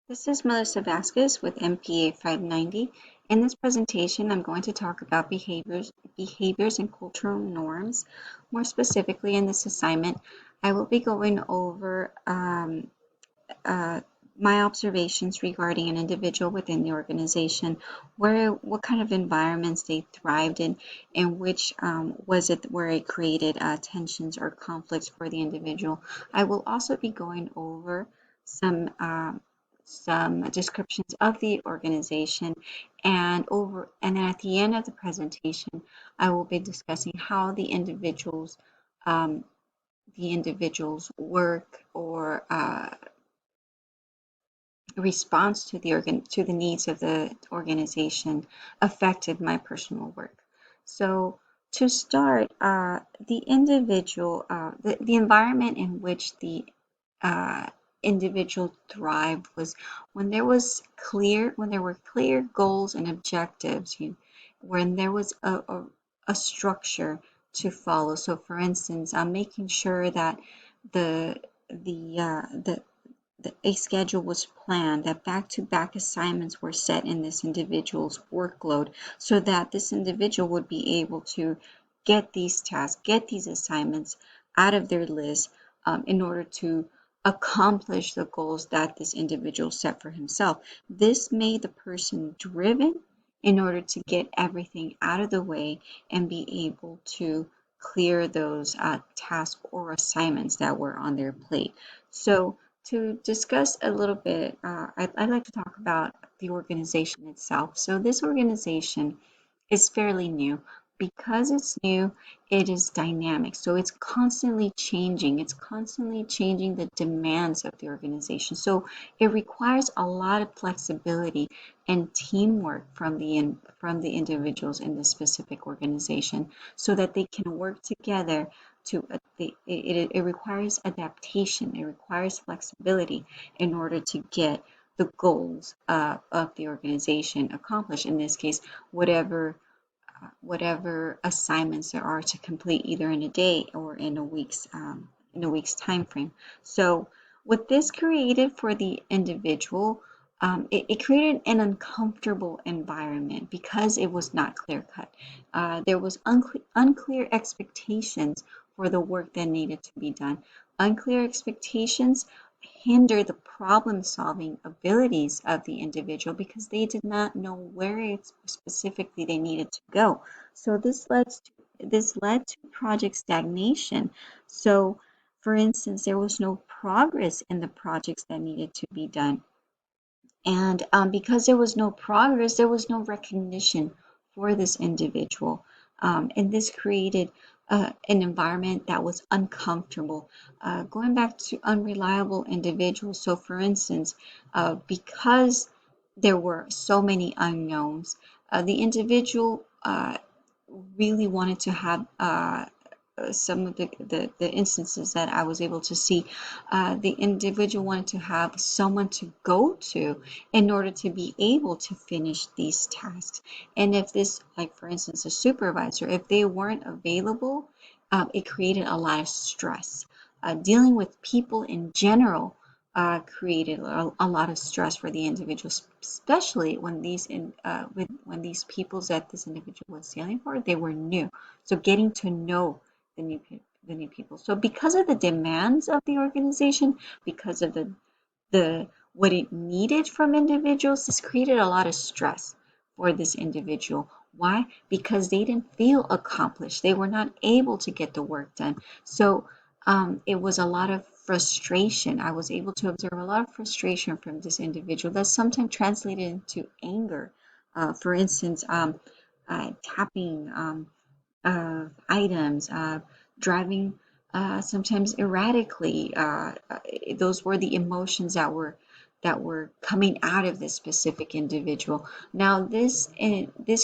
This is Melissa Vasquez with MPA 590. In this presentation, I'm going to talk about behaviors and cultural norms. More specifically, in this assignment, I will be going over uh, my observations regarding an individual within the organization, what kind of environments they thrived in, and which was it where it created tensions or conflicts for the individual. I will also be going over some descriptions of the organization, and then at the end of the presentation, I will be discussing how um, the individuals work or response to the needs of the organization affected my personal work. So to start, the environment in which the uh, individual thrived was when there were clear goals and objectives, when there was a structure to follow. So, for instance, I'm making sure that the the a schedule was planned, that back-to-back assignments were set in this individual's workload so that this individual would be able to get these tasks, get these assignments out of their list in order to accomplish the goals that this individual set for himself. This made the person driven in order to get everything out of the way and be able to clear those tasks or assignments that were on their plate. So to discuss a little bit, I'd like to talk about the organization itself. So this organization is fairly new. Because it's new, it is dynamic. So it's constantly changing. It's constantly changing the demands of the organization. So it requires a lot of flexibility and teamwork from the individuals in this specific organization so that they can work together it requires adaptation, it requires flexibility in order to get the goals of the organization accomplished. In this case, whatever assignments there are to complete either in a day or in a week's time frame. So what this created for the individual, it created an uncomfortable environment because it was not clear cut. There was unclear expectations for the work that needed to be done. Unclear expectations hinder the problem solving abilities of the individual because they did not know where specifically they needed to go. So this led to project stagnation. So for instance, there was no progress in the projects that needed to be done. And because there was no progress, there was no recognition for this individual. And this created an environment that was uncomfortable. Going back to unreliable individuals. So, for instance, because there were so many unknowns, the individual really wanted to have some of the instances that I was able to see, the individual wanted to have someone to go to in order to be able to finish these tasks. And if this, like for instance, a supervisor, if they weren't available, it created a lot of stress. Dealing with people in general created a lot of stress for the individuals, especially when when these peoples that this individual was dealing for, they were new. So getting to know the new the new people. So because of the demands of the organization, because of the what it needed from individuals, this created a lot of stress for this individual. Why? Because they didn't feel accomplished. They were not able to get the work done. So it was a lot of frustration. I was able to observe a lot of frustration from this individual that sometimes translated into anger. For instance, tapping items, driving sometimes erratically. Those were the emotions that were coming out of this specific individual. Now, this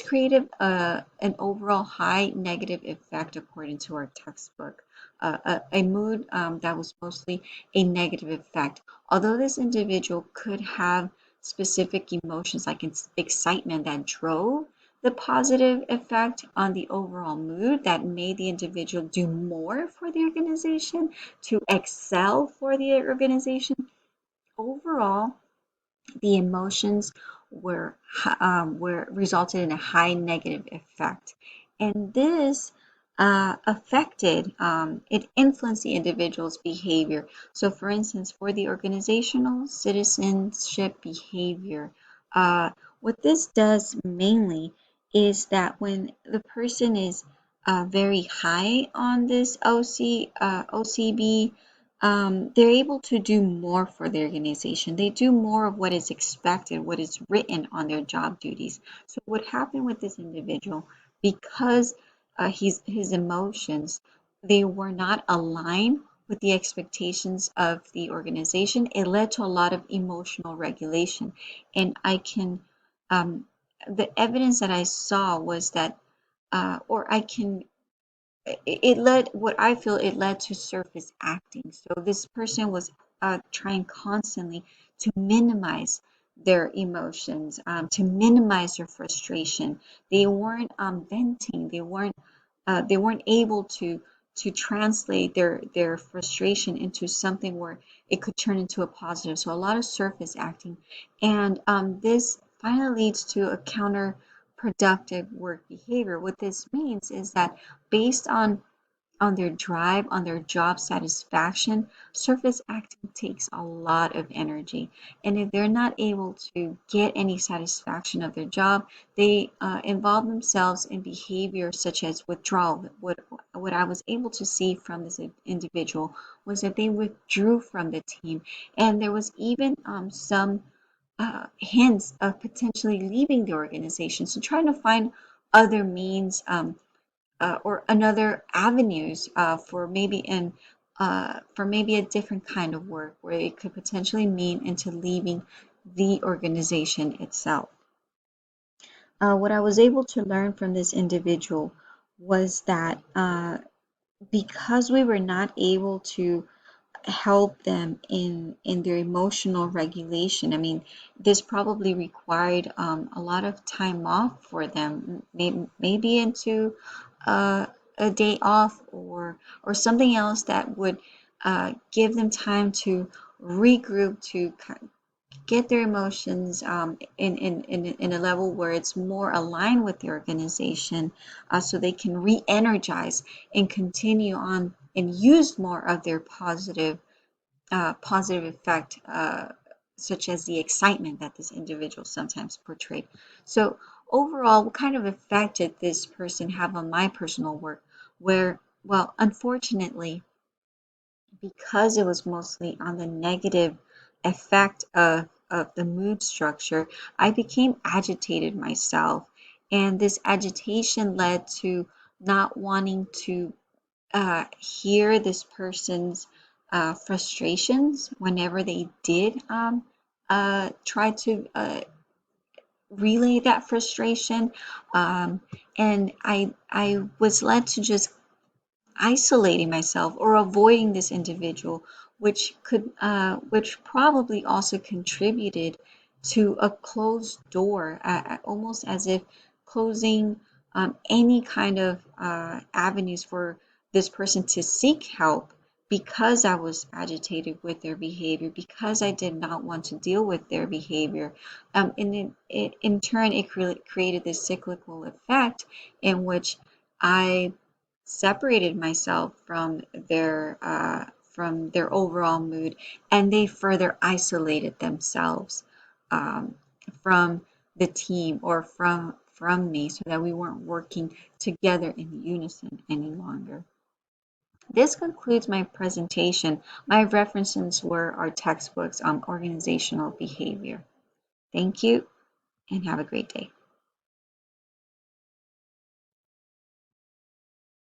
created an overall high negative effect according to our textbook. A mood that was mostly a negative effect. Although this individual could have specific emotions like excitement that drove the positive effect on the overall mood that made the individual do more for the organization, to excel for the organization. Overall, the emotions were resulted in a high negative effect, and this it influenced the individual's behavior. So, for instance, for the organizational citizenship behavior, uh, what this does mainly is that when the person is very high on this OCB, they're able to do more for the organization. They do more of what is expected, what is written on their job duties. So what happened with this individual, because his emotions, they were not aligned with the expectations of the organization, it led to a lot of emotional regulation. And um, the evidence that I saw was that, or I can it led what I feel it led to surface acting. So this person was trying constantly to minimize their emotions, to minimize their frustration. They weren't venting. They weren't able to translate their frustration into something where it could turn into a positive. So a lot of surface acting, and this finally leads to a counterproductive work behavior. What this means is that based on their drive, on their job satisfaction, surface acting takes a lot of energy. And if they're not able to get any satisfaction of their job, they involve themselves in behavior such as withdrawal. What I was able to see from this individual was that they withdrew from the team. And there was even some hints of potentially leaving the organization. So trying to find other means or another avenues for maybe a different kind of work where it could potentially mean into leaving the organization itself. What I was able to learn from this individual was that because we were not able to help them in their emotional regulation. I mean, this probably required a lot of time off for them, maybe into uh, a day off or something else that would give them time to regroup, to get their emotions in a level where it's more aligned with the organization, so they can re-energize and continue on and use more of their positive effect, such as the excitement that this individual sometimes portrayed. So overall, what kind of effect did this person have on my personal work? Where, well, unfortunately, because it was mostly on the negative effect of the mood structure, I became agitated myself. And this agitation led to not wanting to hear this person's frustrations whenever they did try to relay that frustration. And I was led to just isolating myself or avoiding this individual, which probably also contributed to a closed door, almost as if closing any kind of avenues for this person to seek help because I was agitated with their behavior, because I did not want to deal with their behavior. And in turn, it created this cyclical effect in which I separated myself from their overall mood, and they further isolated themselves um, from the team or from me, so that we weren't working together in unison any longer. This concludes my presentation. My references were our textbooks on organizational behavior. Thank you and have a great day.